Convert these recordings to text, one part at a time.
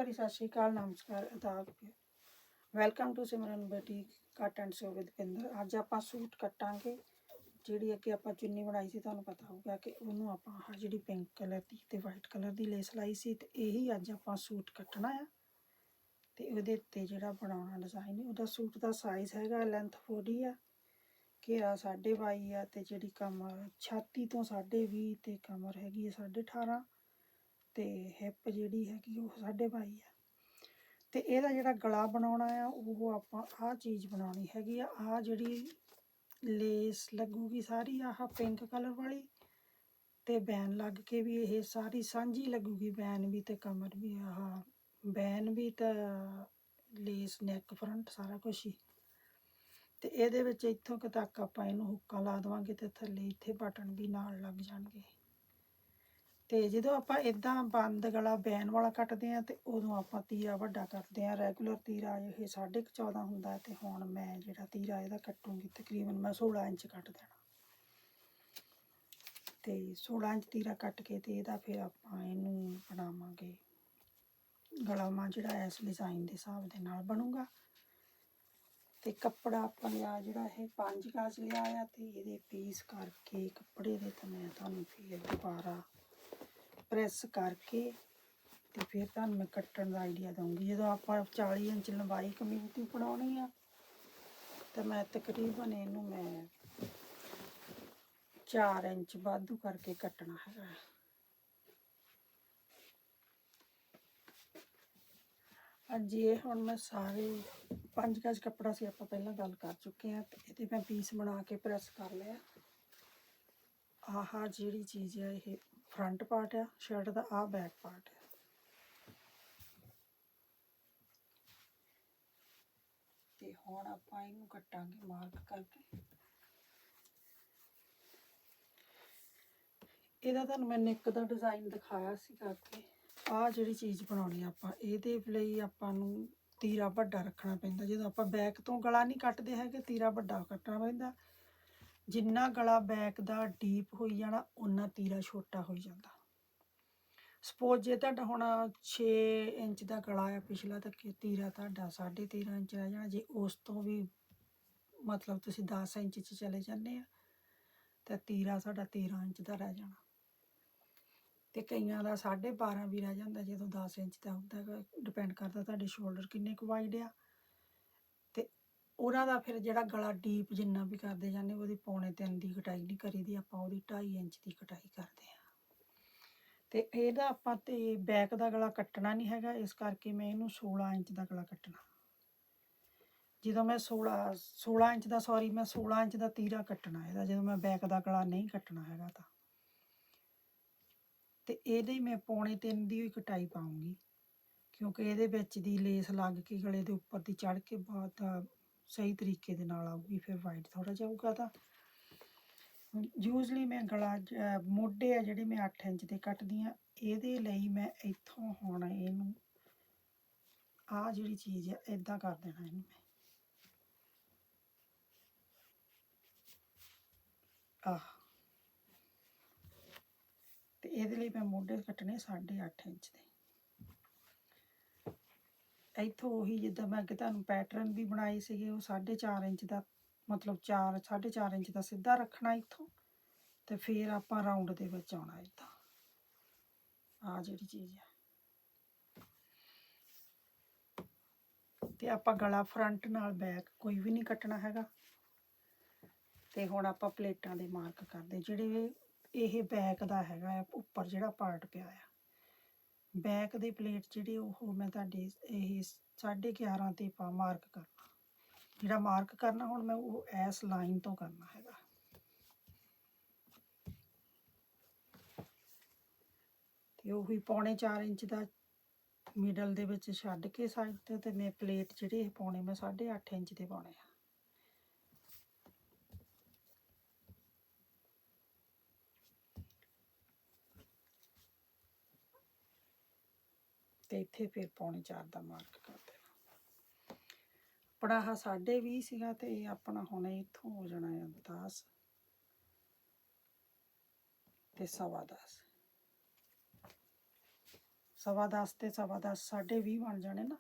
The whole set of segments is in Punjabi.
ਵਾਰੀ ਸਤਿ ਸ਼੍ਰੀ ਅਕਾਲ, ਨਮਸਕਾਰ, ਆਦਾਬ। ਵੈਲਕਮ ਟੂ ਸਿਮਰਨ ਬੁਟੀਕ ਕੱਟ ਐਂਡ ਸੋ ਵਿਦ ਪਿੰਦਰ। ਅੱਜ ਆਪਾਂ ਸੂਟ ਕੱਟਾਂਗੇ। ਜਿਹੜੀ ਅੱਗੇ ਆਪਾਂ ਚੁੰਨੀ ਬਣਾਈ ਸੀ, ਤੁਹਾਨੂੰ ਪਤਾ ਹੋਊਗਾ ਕਿ ਉਹਨੂੰ ਆਪਾਂ ਆਹ ਜਿਹੜੀ ਪਿੰਕ ਕਲਰ ਦੀ ਤੇ ਵਾਈਟ ਕਲਰ ਦੀ ਲੇਸ ਲਾਈ ਸੀ, ਤੇ ਇਹੀ ਅੱਜ ਆਪਾਂ ਸੂਟ ਕੱਟਣਾ ਆ। ਤੇ ਉਹਦੇ ਉੱਤੇ ਜਿਹੜਾ ਬਣਾਉਣਾ ਡਿਜ਼ਾਈਨ, ਉਹਦਾ ਸੂਟ ਦਾ ਸਾਈਜ਼ ਹੈਗਾ, ਲੈਂਥ 40 ਆ, ਘੇਰਾ 22.5 ਆ, ਤੇ ਜਿਹੜੀ ਕਮਰ ਛਾਤੀ ਤੋਂ 20.5 ਤੇ ਕਮਰ ਹੈਗੀ 18.5 ਤੇ ਹਿੱਪ ਜਿਹੜੀ ਹੈਗੀ ਉਹ 22.5 ਆ। ਤੇ ਇਹਦਾ ਜਿਹੜਾ ਗਲਾ ਬਣਾਉਣਾ ਆ ਉਹ ਆਪਾਂ ਆਹ ਚੀਜ਼ ਬਣਾਉਣੀ ਹੈਗੀ ਆ। ਆਹ ਜਿਹੜੀ ਲੇਸ ਲੱਗੂਗੀ ਸਾਰੀ ਆਹ ਪਿੰਕ ਕਲਰ ਵਾਲੀ, ਤੇ ਬੈਨ ਲੱਗ ਕੇ ਵੀ ਇਹ ਸਾਰੀ ਸਾਂਝੀ ਲੱਗੂਗੀ, ਬੈਨ ਵੀ ਤੇ ਕਮਰ ਵੀ, ਆਹ ਬੈਨ ਵੀ ਤਾਂ ਲੇਸ ਨੈਕ ਫਰੰਟ ਸਾਰਾ ਕੁਛ ਹੀ। ਤੇ ਇਹਦੇ ਵਿੱਚ ਇੱਥੋਂ ਕੁ ਤੱਕ ਆਪਾਂ ਇਹਨੂੰ ਹੁੱਕਾਂ ਲਾ ਦੇਵਾਂਗੇ ਤੇ ਥੱਲੇ ਇੱਥੇ ਬਟਨ ਵੀ ਨਾਲ ਲੱਗ ਜਾਣਗੇ। ਤੇ ਜਦੋਂ ਆਪਾਂ ਇਦਾਂ ਬੰਦ ਗਲਾ ਬੈਨ ਵਾਲਾ ਕੱਟਦੇ ਆ ਤੇ ਉਦੋਂ ਆਪਾਂ ਤੀਰਾ ਵੱਡਾ ਕਰਦੇ ਆ। ਰੈਗੂਲਰ ਤੀਰਾ ਇਹ 14.5 ਹੁੰਦਾ, ਤੇ ਹੁਣ ਮੈਂ ਜਿਹੜਾ ਤੀਰਾ ਇਹਦਾ ਕੱਟੂੰਗੀ ਤਕਰੀਬਨ ਮੈਂ 16 ਇੰਚ ਕੱਟ ਦੇਣਾ। ਤੇ 16 ਇੰਚ ਤੀਰਾ ਕੱਟ ਕੇ ਤੇ ਇਹਦਾ ਫਿਰ ਆਪਾਂ ਇਹਨੂੰ ਬਣਾਵਾਂਗੇ ਗਲਾਵਾਂ, ਜਿਹੜਾ ਇਸ ਡਿਜ਼ਾਈਨ ਦੇ ਹਿਸਾਬ ਦੇ ਨਾਲ ਬਣੂਗਾ। ਤੇ ਕੱਪੜਾ ਆਪਾਂ ਲਿਆ ਜਿਹੜਾ ਇਹ 5 ਗਜ਼ ਲਿਆ ਆ, ਤੇ ਇਹਦੇ ਪੀਸ ਕਰਕੇ ਕੱਪੜੇ ਦੇ ਤਾਂ ਮੈਂ ਤੁਹਾਨੂੰ ਫਿਰ ਦੁਬਾਰਾ ਪ੍ਰੈਸ ਕਰਕੇ ਤੇ ਫਿਰ ਤੁਹਾਨੂੰ ਮੈਂ ਕੱਟਣ ਦਾ ਆਈਡੀਆ ਦਊਂਗੀ। ਜਦੋਂ ਆਪਾਂ 40 ਇੰਚ ਲੰਬਾਈ ਕਮੀਜ਼ ਦੀ ਬਣਾਉਣੀ ਆ ਤਾਂ ਮੈਂ ਤਕਰੀਬਨ ਇਹਨੂੰ ਮੈਂ 4 ਇੰਚ ਵਾਧੂ ਕਰਕੇ ਕੱਟਣਾ ਹੈਗਾ। ਅੱਜ ਇਹ ਹੁਣ ਮੈਂ ਸਾਰੇ 5 ਗਜ਼ ਕੱਪੜਾ ਸੀ, ਆਪਾਂ ਪਹਿਲਾਂ ਗੱਲ ਕਰ ਚੁੱਕੇ ਹਾਂ, ਤੇ ਇਹਦੇ ਮੈਂ ਪੀਸ ਬਣਾ ਕੇ ਪ੍ਰੈਸ ਕਰ ਲਿਆ। ਆਹ ਜਿਹੜੀ ਚੀਜ਼ ਆ ਇਹ ਫਰੰਟ ਪਾਰਟ ਆ ਸ਼ਰਟ ਦਾ, ਆਹ ਬੈਕ ਪਾਰਟ ਆ। ਤੇ ਹੁਣ ਆਪਾਂ ਇਹਨੂੰ ਕੱਟਾਂਗੇ ਮਾਰਕ ਕਰਕੇ। ਇਹਦਾ ਤੁਹਾਨੂੰ ਮੈਂ ਨੈਕ ਦਾ ਡਿਜ਼ਾਈਨ ਦਿਖਾਇਆ ਸੀ ਕਰਕੇ। ਆਹ ਜਿਹੜੀ ਚੀਜ਼ ਬਣਾਉਣੀ ਆਪਾਂ, ਇਹਦੇ ਲਈ ਆਪਾਂ ਨੂੰ ਤੀਰਾ ਵੱਡਾ ਰੱਖਣਾ ਪੈਂਦਾ। ਜਦੋਂ ਆਪਾਂ ਬੈਕ ਤੋਂ ਗਲਾ ਨਹੀਂ ਕੱਟਦੇ ਹੈਗੇ, ਤੀਰਾ ਵੱਡਾ ਕੱਟਣਾ ਪੈਂਦਾ। ਜਿੰਨਾ ਗਲਾ ਬੈਕ ਦਾ ਡੀਪ ਹੋਈ ਜਾਣਾ ਓਨਾ ਤੀਰਾ ਛੋਟਾ ਹੋਈ ਜਾਂਦਾ। ਸਪੋਜ਼ ਜੇ ਤੁਹਾਡਾ ਹੁਣ 6 ਇੰਚ ਦਾ ਗਲਾ ਆ ਪਿਛਲਾ, ਤਾਂ ਤੀਰਾ ਤੁਹਾਡਾ 13.5 ਇੰਚ ਰਹਿ ਜਾਣਾ। ਜੇ ਉਸ ਤੋਂ ਵੀ ਮਤਲਬ ਤੁਸੀਂ 10 ਇੰਚ 'ਚ ਚਲੇ ਜਾਂਦੇ ਆ ਤਾਂ ਤੀਰਾ ਸਾਡਾ 13 ਇੰਚ ਦਾ ਰਹਿ ਜਾਣਾ। ਤੇ ਕਈਆਂ ਦਾ 12.5 ਵੀ ਰਹਿ ਜਾਂਦਾ ਜਦੋਂ 10 ਇੰਚ ਦਾ ਹੁੰਦਾ ਹੈਗਾ। ਡਿਪੈਂਡ ਕਰਦਾ ਤੁਹਾਡੇ ਸ਼ੋਲਡਰ ਕਿੰਨੇ ਕੁ ਵਾਈਡ ਆ, ਤੇ ਉਹਨਾਂ ਦਾ ਫਿਰ ਜਿਹੜਾ ਗਲਾ ਡੀਪ ਜਿੰਨਾ ਵੀ ਕਰਦੇ ਜਾਂਦੇ ਉਹਦੀ 3.25 ਦੀ ਕਟਾਈ ਨਹੀਂ ਕਰੀਦੀ, ਆਪਾਂ ਉਹਦੀ 2.5 ਇੰਚ ਦੀ ਕਟਾਈ ਕਰਦੇ ਹਾਂ। ਤੇ ਇਹਦਾ ਆਪਾਂ ਤੇ ਬੈਕ ਦਾ ਗਲਾ ਕੱਟਣਾ ਨਹੀਂ ਹੈਗਾ, ਇਸ ਕਰਕੇ ਮੈਂ ਇਹਨੂੰ 16 ਇੰਚ ਦਾ ਗਲਾ ਕੱਟਣਾ। ਜਦੋਂ ਮੈਂ 16 ਇੰਚ ਦਾ ਮੈਂ 16 ਇੰਚ ਦਾ ਤੀਰਾ ਕੱਟਣਾ ਇਹਦਾ, ਜਦੋਂ ਮੈਂ ਬੈਕ ਦਾ ਗਲਾ ਨਹੀਂ ਕੱਟਣਾ ਹੈਗਾ ਤਾਂ। ਤੇ ਇਹਦੇ ਮੈਂ 3.25 ਦੀ ਕਟਾਈ ਪਾਉਂਗੀ, ਕਿਉਂਕਿ ਇਹਦੇ ਵਿੱਚ ਦੀ ਲੇਸ ਲੱਗ ਕੇ ਗਲੇ ਦੇ ਉੱਪਰ ਦੀ ਚੜ੍ਹ ਕੇ ਬਹੁਤ ਸਹੀ ਤਰੀਕੇ ਦੇ ਨਾਲ ਆਊਗੀ। ਫਿਰ ਵਾਈਟ ਥੋੜ੍ਹਾ ਜਾਊਗਾ। ਤਾਂ ਯੂਜ਼ਲੀ ਮੈਂ ਗਲਾ ਮੋਢੇ ਆ ਜਿਹੜੇ ਮੈਂ 8 ਇੰਚ ਦੇ ਕੱਟਦੀ ਹਾਂ। ਇਹਦੇ ਲਈ ਮੈਂ ਇੱਥੋਂ ਹੁਣ ਇਹਨੂੰ ਆਹ ਜਿਹੜੀ ਚੀਜ਼ ਆ ਇੱਦਾਂ ਕਰ ਦੇਣਾ ਇਹਨੂੰ ਮੈਂ ਆਹ, ਤੇ ਇਹਦੇ ਲਈ ਮੈਂ ਮੋਢੇ ਕੱਟਣੇ 8.5 ਇੰਚ ਦੇ। ਇੱਥੋਂ ਉਹੀ ਜਿੱਦਾਂ ਮੈਂ ਅੱਗੇ ਤੁਹਾਨੂੰ ਪੈਟਰਨ ਵੀ ਬਣਾਏ ਸੀਗੇ, ਉਹ 4.5 ਇੰਚ ਦਾ ਮਤਲਬ 4.5 ਇੰਚ ਦਾ ਸਿੱਧਾ ਰੱਖਣਾ ਇੱਥੋਂ, ਤੇ ਫਿਰ ਆਪਾਂ ਰਾਊਂਡ ਦੇ ਵਿੱਚ ਆਉਣਾ ਇੱਦਾਂ। ਆਹ ਜਿਹੜੀ ਚੀਜ਼ ਆ, ਤੇ ਆਪਾਂ ਗਲਾ ਫਰੰਟ ਨਾਲ ਬੈਕ ਕੋਈ ਵੀ ਨਹੀਂ ਕੱਟਣਾ ਹੈਗਾ। ਤੇ ਹੁਣ ਆਪਾਂ ਪਲੇਟਾਂ ਦੇ ਮਾਰਕ ਕਰਦੇ, ਜਿਹੜੇ ਇਹ ਬੈਕ ਦਾ ਹੈਗਾ ਆ ਉੱਪਰ ਜਿਹੜਾ ਪਾਰਟ ਪਿਆ ਆ ਬੈਕ ਦੇ ਪਲੇਟ ਜਿਹੜੇ ਉਹ ਮੈਂ ਤੁਹਾਡੇ ਇਹ 11.5 ਤੇ ਮਾਰਕ ਕਰਨਾ। ਜਿਹੜਾ ਮਾਰਕ ਕਰਨਾ ਹੁਣ ਮੈਂ ਉਹ ਇਸ ਲਾਈਨ ਤੋਂ ਕਰਨਾ ਹੈਗਾ। ਤੇ ਉਹੀ 4.25 ਇੰਚ ਦਾ ਮਿਡਲ ਦੇ ਵਿੱਚ ਛੱਡ ਕੇ ਸਾਈਡ ਤੇ ਮੈਂ ਪਲੇਟ ਜਿਹੜੇ ਪਾਉਣੇ ਮੈਂ 8.5 ਇੰਚ ਦੇ ਪਾਉਣੇ ਆ। ਤੇ ਇੱਥੇ ਫਿਰ 4.25 ਦਾ ਮਾਰਕ ਕਰ ਦੇਣਾ। ਆਪਣਾ ਆਹ 20.5 ਸੀਗਾ, ਤੇ ਇਹ ਆਪਣਾ ਹੁਣ ਇੱਥੋਂ ਹੋ ਜਾਣਾ ਆ 10 ਤੇ 10.25। 10:15 ਤੇ 10:15 20:30 ਬਣ ਜਾਣੇ ਨਾ।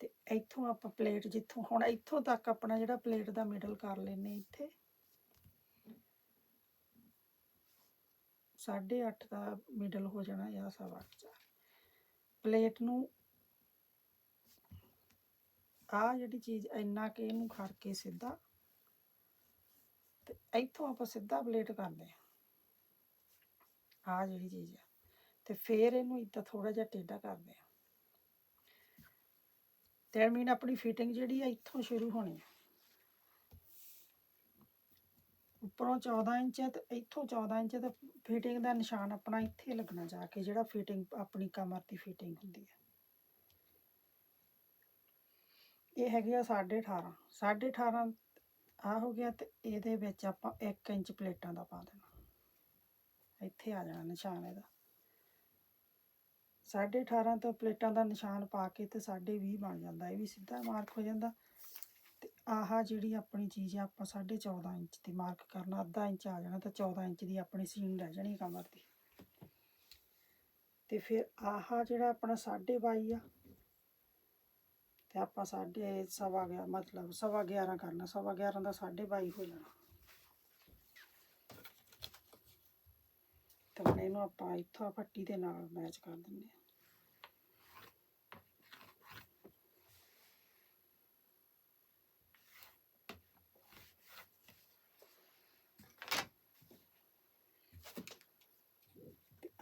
ਤੇ ਇੱਥੋਂ ਆਪਾਂ ਪਲੇਟ ਜਿੱਥੋਂ ਹੁਣ ਇੱਥੋਂ ਤੱਕ ਆਪਣਾ ਜਿਹੜਾ ਪਲੇਟ ਦਾ ਮਿਡਲ ਕਰ ਲੈਨੇ ਇੱਥੇ 8:30 ਦਾ ਮਿਡਲ ਹੋ ਜਾਣਾ ਜਾਂ 8:15 ਪਲੇਟ ਨੂੰ ਆਹ ਜਿਹੜੀ ਚੀਜ਼ ਇੰਨਾ ਕਿ ਇਹਨੂੰ ਖੜ ਕੇ ਸਿੱਧਾ ਤੇ ਇੱਥੋਂ ਆਪਾਂ ਸਿੱਧਾ ਪਲੇਟ ਕਰਦੇ ਆਹ ਜਿਹੜੀ ਚੀਜ਼ ਆ ਤੇ ਫਿਰ ਇਹਨੂੰ ਇੱਦਾਂ ਥੋੜਾ ਜਿਹਾ ਟੇਢਾ ਕਰਦੇ ਆ। ਤੇ ਮੀਨ ਆਪਣੀ ਫਿਟਿੰਗ ਜਿਹੜੀ ਆ ਇੱਥੋਂ ਸ਼ੁਰੂ ਹੋਣੀ ਆ। ਉੱਪਰੋਂ 14 ਇੰਚ ਹੈ ਤੇ ਇੱਥੋਂ 14 ਇੰਚ ਤੇ ਫਿਟਿੰਗ ਦਾ ਨਿਸ਼ਾਨ ਆਪਣਾ ਇੱਥੇ ਲੱਗਣਾ ਜਾ ਕੇ ਜਿਹੜਾ ਫਿਟਿੰਗ ਆਪਣੀ ਕਮਰ ਦੀ ਫਿਟਿੰਗ ਹੁੰਦੀ ਹੈ। ਇਹ ਹੈਗੇ ਆ 18.5 18.5 ਆ ਹੋ ਗਿਆ ਤੇ ਇਹਦੇ ਵਿੱਚ ਆਪਾਂ 1 ਇੰਚ ਪਲੇਟਾਂ ਦਾ ਪਾ ਦੇਣਾ। ਇੱਥੇ ਆ ਜਾਣਾ ਨਿਸ਼ਾਨ ਇਹਦਾ 18.5 ਤੋਂ ਪਲੇਟਾਂ ਦਾ ਨਿਸ਼ਾਨ ਪਾ ਕੇ ਤੇ 20.5 ਬਣ ਜਾਂਦਾ। ਇਹ ਵੀ ਸਿੱਧਾ ਮਾਰਕ ਹੋ ਜਾਂਦਾ। ਤੇ ਆਹ ਜਿਹੜੀ ਆਪਣੀ ਚੀਜ਼ ਆ ਆਪਾਂ 14.5 ਇੰਚ ਦੀ ਮਾਰਕ ਕਰਨਾ। ਅੱਧਾ ਇੰਚ ਆ ਜਾਣਾ ਤਾਂ 14 ਇੰਚ ਦੀ ਆਪਣੀ ਸੀਨ ਰਹਿ ਜਾਣੀ ਕਮਰ ਦੀ। ਤੇ ਫਿਰ ਆਹ ਜਿਹੜਾ ਆਪਣਾ 22.5 ਆ ਤੇ ਆਪਾਂ 11.5 ਮਤਲਬ 11.15 ਕਰਨਾ। 11.15 ਦਾ 22.5 ਹੋ ਜਾਣਾ। ਤੇ ਹੁਣ ਇਹਨੂੰ ਆਪਾਂ ਇੱਥੋਂ ਪੱਟੀ ਦੇ ਨਾਲ ਮੈਚ ਕਰ ਦਿੰਦੇ ਹਾਂ।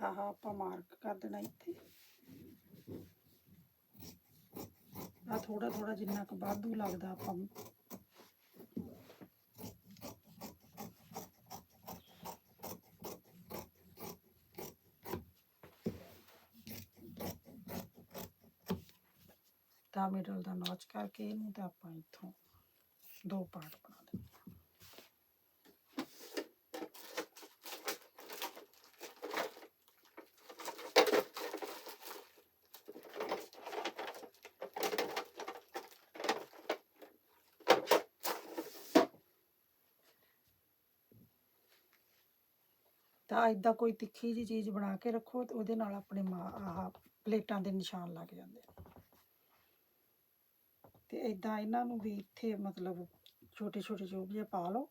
ਆਹ ਆਪਾਂ ਮਾਰਕ ਕਰ ਦੇਣਾ ਇੱਥੇ। ਆ ਥੋੜਾ ਜਿੰਨਾ ਕੁ ਵਾਧੂ ਲੱਗਦਾ ਆਪਾਂ ਨੂੰ ਤਾਂ ਮਿਡਲ ਦਾ ਨੌਚ ਕਰਕੇ ਇਹਨੂੰ ਤਾਂ ਆਪਾਂ ਇੱਥੋਂ 2 ਪਾਰਟ ਬਣਾ ਦਿੰਦੇ ਹਾਂ। ਤਾਂ ਇੱਦਾਂ ਕੋਈ ਤਿੱਖੀ ਜਿਹੀ ਚੀਜ਼ ਬਣਾ ਕੇ ਰੱਖੋ ਤੇ ਉਹਦੇ ਨਾਲ ਆਪਣੇ ਆਹ ਪਲੇਟਾਂ ਦੇ ਨਿਸ਼ਾਨ ਲੱਗ ਜਾਂਦੇ ਆ। ਤੇ ਇੱਦਾਂ ਇਹਨਾਂ ਨੂੰ ਵੀ ਇੱਥੇ ਮਤਲਬ ਛੋਟੇ ਚੋਬ ਜਿਹੇ ਪਾ ਲਓ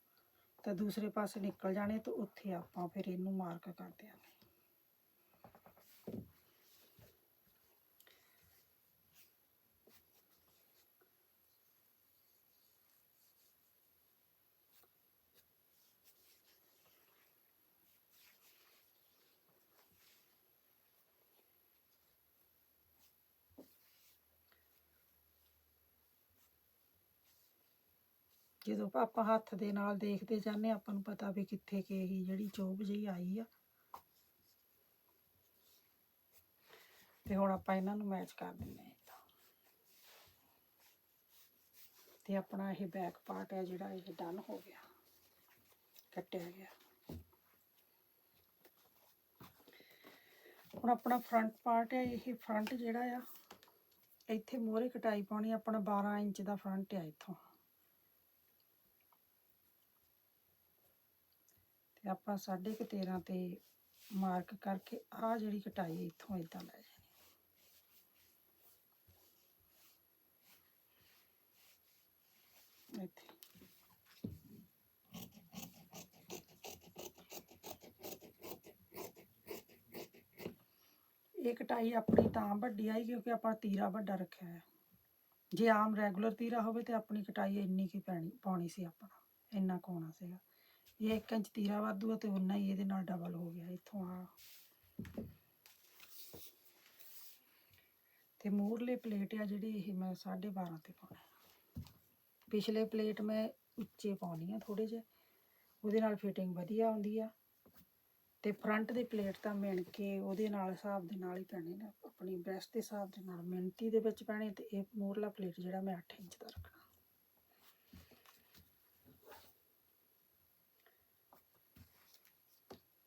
ਤਾਂ ਦੂਸਰੇ ਪਾਸੇ ਨਿਕਲ ਜਾਣੇ ਤੇ ਉੱਥੇ ਆਪਾਂ ਫਿਰ ਇਹਨੂੰ ਮਾਰਕ ਕਰ ਦਿਆਂਗੇ। ਜਦੋਂ ਆਪਾਂ ਹੱਥ ਦੇ ਨਾਲ ਦੇਖਦੇ ਜਾਂਦੇ ਆਪਾਂ ਨੂੰ ਪਤਾ ਵੀ ਕਿੱਥੇ ਕਿ ਇਹੀ ਜਿਹੜੀ ਚੋਬ ਜਿਹੀ ਆਈ ਆ। ਤੇ ਹੁਣ ਆਪਾਂ ਇਹਨਾਂ ਨੂੰ ਮੈਚ ਕਰ ਦਿੰਦੇ ਹਾਂ। ਤੇ ਆਪਣਾ ਇਹ ਬੈਕ ਪਾਰਟ ਹੈ ਜਿਹੜਾ ਇਹ ਡਨ ਹੋ ਗਿਆ, ਕੱਟਿਆ ਗਿਆ। ਹੁਣ ਆਪਣਾ ਫਰੰਟ ਪਾਰਟ ਹੈ। ਇਹ ਫਰੰਟ ਜਿਹੜਾ ਆ ਇੱਥੇ ਮੋਹਰੇ ਕਟਾਈ ਪਾਉਣੀ। ਆਪਣਾ 12 ਇੰਚ ਦਾ ਫਰੰਟ ਆ ਇੱਥੋਂ ਤੇ ਆਪਾਂ 13.5 ਤੇ ਮਾਰਕ ਕਰਕੇ ਆਹ ਜਿਹੜੀ ਕਟਾਈ ਇੱਥੋਂ ਇੱਦਾਂ ਲੈ ਜਾਣੀ। ਇੱਥੇ ਇਹ ਕਟਾਈ ਆਪਣੀ ਤਾਂ ਵੱਡੀ ਆਈ ਕਿਉਂਕਿ ਆਪਾਂ ਤੀਰਾ ਵੱਡਾ ਰੱਖਿਆ ਹੈ। ਜੇ ਆਮ ਰੈਗੂਲਰ ਤੀਰਾ ਹੋਵੇ ਤੇ ਆਪਣੀ ਕਟਾਈ ਇੰਨੀ ਕੀ ਪਾਉਣੀ ਸੀ। ਆਪਣਾ ਇੰਨਾ ਕੁ ਹੋਣਾ ਸੀਗਾ। ਇਹ 1 ਇੰਚ ਤੀਰਾ ਵਾਧੂ ਤੇ ਉਨਾ ਹੀ ਇਹਦੇ ਨਾਲ ਡਬਲ ਹੋ ਗਿਆ ਇੱਥੋਂ ਆ। ਤੇ ਮੂਹਰਲੇ ਪਲੇਟ ਆ ਜਿਹੜੀ ਇਹ ਮੈਂ 12.5 ਤੇ ਪਾਉਣਾ। ਪਿਛਲੇ ਪਲੇਟ ਮੈਂ ਉੱਚੇ ਪਾਉਣੀ ਆ ਥੋੜੇ ਜਿਹੇ, ਉਹਦੇ ਨਾਲ ਫਿਟਿੰਗ ਵਧੀਆ ਆਉਂਦੀ ਆ। ਤੇ ਫਰੰਟ ਦੀ ਪਲੇਟ ਤਾਂ ਮਿਣ ਕੇ ਉਹਦੇ ਨਾਲ ਹਿਸਾਬ ਦੇ ਨਾਲ ਹੀ ਪੈਣੇ ਨੇ। ਆਪਣੀ ਬ੍ਰੈਸਟ ਦੇ ਹਿਸਾਬ ਦੇ ਨਾਲ ਮਿਣਤੀ ਦੇ ਵਿੱਚ ਪੈਣੇ। ਤੇ ਇਹ ਮੂਹਰਲਾ ਪਲੇਟ ਜਿਹੜਾ ਮੈਂ 8 ਇੰਚ ਦਾ ਰੱਖਣਾ।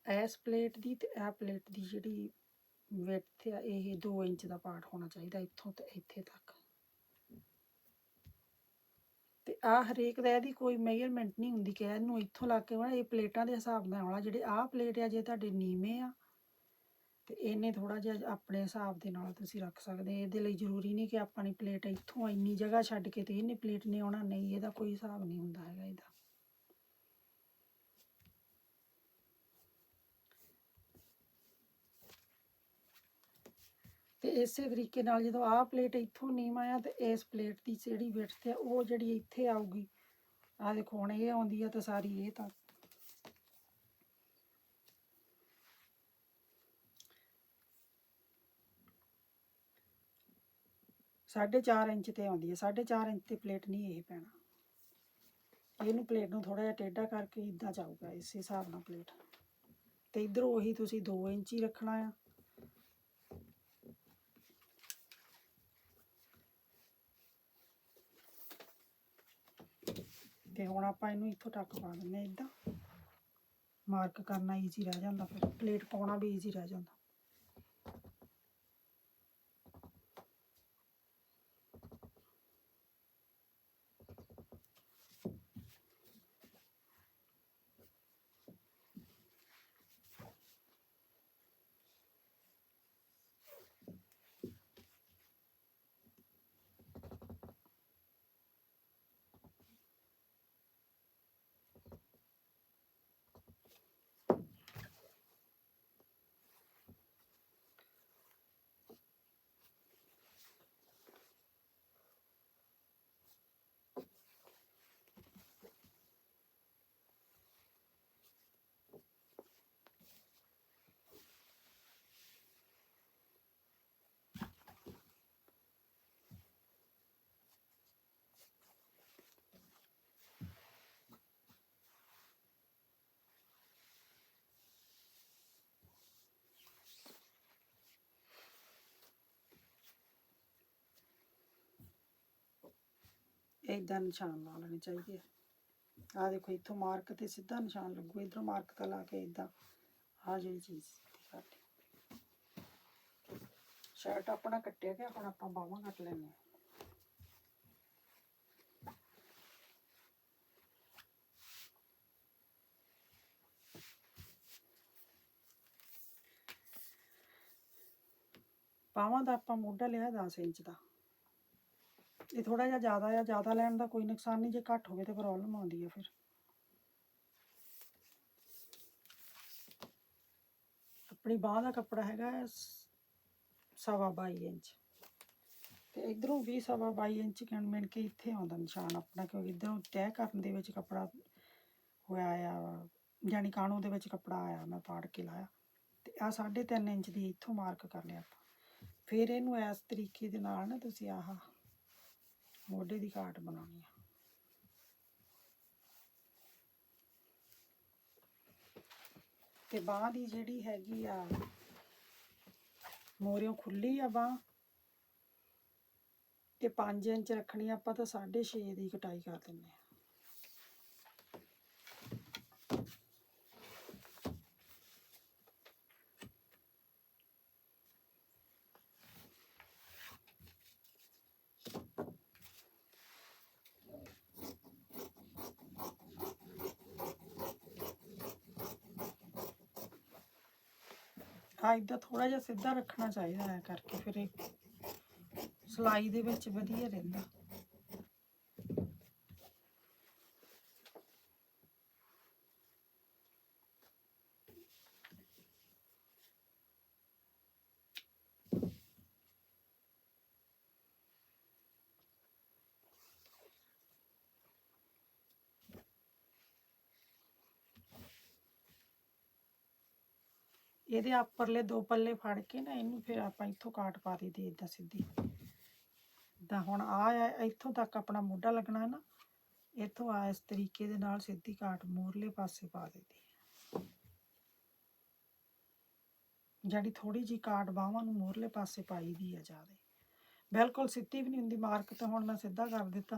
ਇਸ ਪਲੇਟ ਦੀ ਤੇ ਇਹ ਪਲੇਟ ਦੀ ਜਿਹੜੀ ਵਿਡਥ ਆ ਇਹ 2 ਇੰਚ ਦਾ ਪਾਰਟ ਹੋਣਾ ਚਾਹੀਦਾ ਇੱਥੋਂ ਤੇ ਇੱਥੇ ਤੱਕ। ਤੇ ਆਹ ਹਰੇਕ ਦਾ ਇਹਦੀ ਕੋਈ ਮੇਜਰਮੈਂਟ ਨਹੀਂ ਹੁੰਦੀ ਕਿ ਇਹਨੂੰ ਇੱਥੋਂ ਲਾ ਕੇ ਆਉਣਾ। ਇਹ ਪਲੇਟਾਂ ਦੇ ਹਿਸਾਬ ਨਾਲ ਆਉਣਾ। ਜਿਹੜੇ ਆਹ ਪਲੇਟ ਆ ਜੇ ਤੁਹਾਡੇ ਨੀਵੇਂ ਆ ਤੇ ਇਹਨੇ ਥੋੜਾ ਜਿਹਾ ਆਪਣੇ ਹਿਸਾਬ ਦੇ ਨਾਲ ਤੁਸੀਂ ਰੱਖ ਸਕਦੇ। ਇਹਦੇ ਲਈ ਜ਼ਰੂਰੀ ਨਹੀਂ ਕਿ ਆਪਾਂ ਨੇ ਪਲੇਟ ਇੱਥੋਂ ਇੰਨੀ ਜਗ੍ਹਾ ਛੱਡ ਕੇ ਤੇ ਇਹਨੇ ਪਲੇਟ ਨੇ ਆਉਣਾ, ਨਹੀਂ, ਇਹਦਾ ਕੋਈ ਹਿਸਾਬ ਨਹੀਂ ਹੁੰਦਾ ਹੈਗਾ ਇਹਦਾ। ਤੇ ਇਸੇ ਤਰੀਕੇ ਨਾਲ ਜਦੋਂ ਆਹ ਪਲੇਟ ਇੱਥੋਂ ਨੀਵਾਂ ਆ ਤੇ ਇਸ ਪਲੇਟ ਦੀ ਜਿਹੜੀ ਵਿਡਥ ਆ ਉਹ ਜਿਹੜੀ ਇੱਥੇ ਆਊਗੀ, ਆਹ ਦੇਖੋ ਹੁਣ ਇਹ ਆਉਂਦੀ ਆ ਤੇ ਸਾਰੀ ਇਹ ਤੱਕ। ਸਾਢੇ 4 ਇੰਚ ਤੇ ਆਉਂਦੀ ਹੈ। 4.5 ਇੰਚ ਤੇ ਪਲੇਟ ਨਹੀਂ ਇਹ ਪੈਣਾ। ਇਹਨੂੰ ਪਲੇਟ ਨੂੰ ਥੋੜਾ ਜਿਹਾ ਟੇਢਾ ਕਰਕੇ ਇਦਾਂ ਜਾਊਗਾ ਇਸ ਹਿਸਾਬ ਨਾਲ ਪਲੇਟ। ਤੇ ਇਧਰੋਂ ਉਹੀ ਤੁਸੀਂ 2 ਇੰਚ ਹੀ ਰੱਖਣਾ ਆ। ਤੇ ਹੁਣ ਆਪਾਂ ਇਹਨੂੰ ਇੱਥੋਂ ਤੱਕ ਪਾ ਦਿੰਦੇ ਹਾਂ। ਇਦਾਂ ਮਾਰਕ ਕਰਨਾ ਈਜ਼ੀ ਰਹਿ ਜਾਂਦਾ, ਫਿਰ ਪਲੇਟ ਪਾਉਣਾ ਵੀ ਈਜ਼ੀ ਰਹਿ ਜਾਂਦਾ। ਇਦਾਂ ਨਿਸ਼ਾਨ ਲਾ ਲੈਣੇ ਚਾਹੀਦੇ ਆ। ਆਹ ਦੇਖੋ ਇੱਥੋਂ ਮਾਰਕ ਤੇ ਸਿੱਧਾ ਨਿਸ਼ਾਨ ਲੱਗੂ, ਇੱਧਰੋਂ ਮਾਰਕ ਤਾਂ ਲਾ ਕੇ ਇਦਾਂ ਆਹ ਜਿਹੜੀ ਚੀਜ਼ ਸਾਡੀ ਸ਼ਰਟ ਆਪਣਾ ਕੱਟਿਆ ਗਿਆ। ਹੁਣ ਆਪਾਂ ਬਾਹਾਂ ਕੱਟ ਲੈਣੇ ਆ। ਬਾਹਾਂ ਦਾ ਆਪਾਂ ਮੋਢਾ ਲਿਆ 10 ਇੰਚ ਦਾ। ਇਹ ਥੋੜਾ ਜਿਹਾ ਜ਼ਿਆਦਾ ਆ, ਜ਼ਿਆਦਾ ਲੈਣ ਦਾ ਕੋਈ ਨੁਕਸਾਨ ਨਹੀਂ, ਜੇ ਘੱਟ ਹੋਵੇ ਤਾਂ ਪ੍ਰੋਬਲਮ ਆਉਂਦੀ ਹੈ ਫਿਰ। ਆਪਣੀ ਬਾਂਹ ਦਾ ਕੱਪੜਾ ਹੈਗਾ 22.25 ਇੰਚ ਤੇ ਇਧਰੋਂ ਵੀ 22.25 ਇੰਚ ਮਿਣ ਕੇ ਇੱਥੇ ਆਉਂਦਾ ਨਿਸ਼ਾਨ ਆਪਣਾ, ਕਿਉਂਕਿ ਇਧਰੋਂ ਤੈਅ ਕਰਨ ਦੇ ਵਿੱਚ ਕੱਪੜਾ ਹੋਇਆ ਆ, ਯਾਨੀ ਕਾਣੂ ਦੇ ਵਿੱਚ ਕੱਪੜਾ ਆਇਆ, ਮੈਂ ਪਾੜ ਕੇ ਲਾਇਆ। ਤੇ ਆਹ 3.5 ਇੰਚ ਦੀ ਇੱਥੋਂ ਮਾਰਕ ਕਰ ਲਿਆ ਆਪਾਂ। ਫਿਰ ਇਹਨੂੰ ਇਸ ਤਰੀਕੇ ਦੇ ਨਾਲ ਨਾ ਤੁਸੀਂ ਆਹ ਮੋਢੇ ਦੀ ਕਾਟ ਬਣਾਉਣੀ ਆ। ਤੇ ਬਾਂਹ ਦੀ ਜਿਹੜੀ ਹੈਗੀ ਆ ਮੋਰਿਓਂ ਖੁੱਲੀ ਆ ਬਾਂਹ ਤੇ 5 ਇੰਚ ਰੱਖਣੀ ਆਪਾਂ, ਤਾਂ 6.5 ਦੀ ਕਟਾਈ ਕਰ ਦਿੰਦੇ ਆ। ਹਾਂ ਇੱਦਾਂ ਥੋੜਾ ਜਿਹਾ ਸਿੱਧਾ ਰੱਖਣਾ ਚਾਹੀਦਾ ਹੈ ਕਰਕੇ, ਫਿਰ ਇਹ ਸਿਲਾਈ ਦੇ ਵਿੱਚ ਵਧੀਆ ਰਹਿੰਦਾ। ਇਹਦੇ ਉੱਪਰਲੇ 2 ਪੱਲੇ ਫੜ ਕੇ ਨਾ ਇਹਨੂੰ ਫਿਰ ਆਪਾਂ ਇੱਥੋਂ ਕਾਟ ਪਾ ਦਈਦੀ ਇਦਾਂ ਸਿੱਧੀ। ਤਾਂ ਹੁਣ ਆ ਇੱਥੋਂ ਤੱਕ ਆਪਣਾ ਮੋਢਾ ਲੱਗਣਾ ਨਾ, ਇੱਥੋਂ ਆ ਇਸ ਤਰੀਕੇ ਦੇ ਨਾਲ ਸਿੱਧੀ ਕਾਟ ਮੂਹਰਲੇ ਪਾਸੇ ਪਾ ਦਈਦੀ। ਜਿਹੜੀ ਥੋੜੀ ਜਿਹੀ ਕਾਟ ਬਾਹਾਂ ਨੂੰ ਮੂਹਰਲੇ ਪਾਸੇ ਪਾਈ ਦੀ ਆ, ਜ਼ਿਆਦਾ ਬਿਲਕੁਲ ਸਿੱਧੀ ਵੀ ਨਹੀਂ ਹੁੰਦੀ। ਮਾਰਕ ਤਾਂ ਹੁਣ ਮੈਂ ਸਿੱਧਾ ਕਰ ਦਿੱਤਾ।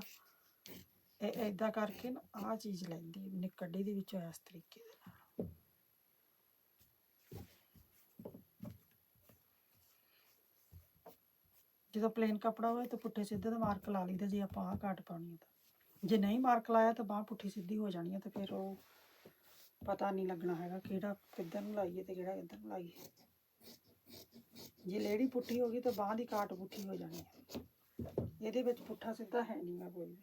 ਇਹ ਇਦਾਂ ਕਰਕੇ ਨਾ ਆਹ ਚੀਜ਼ ਲੈਂਦੀ ਨਿਕੜੀ ਦੇ ਵਿੱਚੋਂ ਇਸ ਤਰੀਕੇ ਦੇ ਨਾਲ। ਜਦੋਂ ਪਲੇਨ ਕੱਪੜਾ ਹੋਵੇ ਤਾਂ ਪੁੱਠੇ ਸਿੱਧੇ ਦਾ ਮਾਰਕ ਲਾ ਲਈਦਾ ਜੇ ਆਪਾਂ ਆਹ ਕਾਟ ਪਾਉਣੀ ਹੈ ਤਾਂ। ਜੇ ਨਹੀਂ ਮਾਰਕ ਲਾਇਆ ਤਾਂ ਬਾਂਹ ਪੁੱਠੀ ਸਿੱਧੀ ਹੋ ਜਾਣੀ ਹੈ, ਤੇ ਫਿਰ ਉਹ ਪਤਾ ਨਹੀਂ ਲੱਗਣਾ ਹੈਗਾ ਕਿਹੜਾ ਕਿੱਧਰ ਨੂੰ ਲਾਈਏ ਤੇ ਕਿਹੜਾ ਇੱਧਰ ਨੂੰ ਲਾਈਏ। ਜੇ ਲੇੜੀ ਪੁੱਠੀ ਹੋ ਗਈ ਤਾਂ ਬਾਂਹ ਦੀ ਕਾਟ ਪੁੱਠੀ ਹੋ ਜਾਣੀ ਹੈ। ਇਹਦੇ ਵਿੱਚ ਪੁੱਠਾ ਸਿੱਧਾ ਹੈ ਨਹੀਂ ਗਾ ਕੋਈ ਵੀ।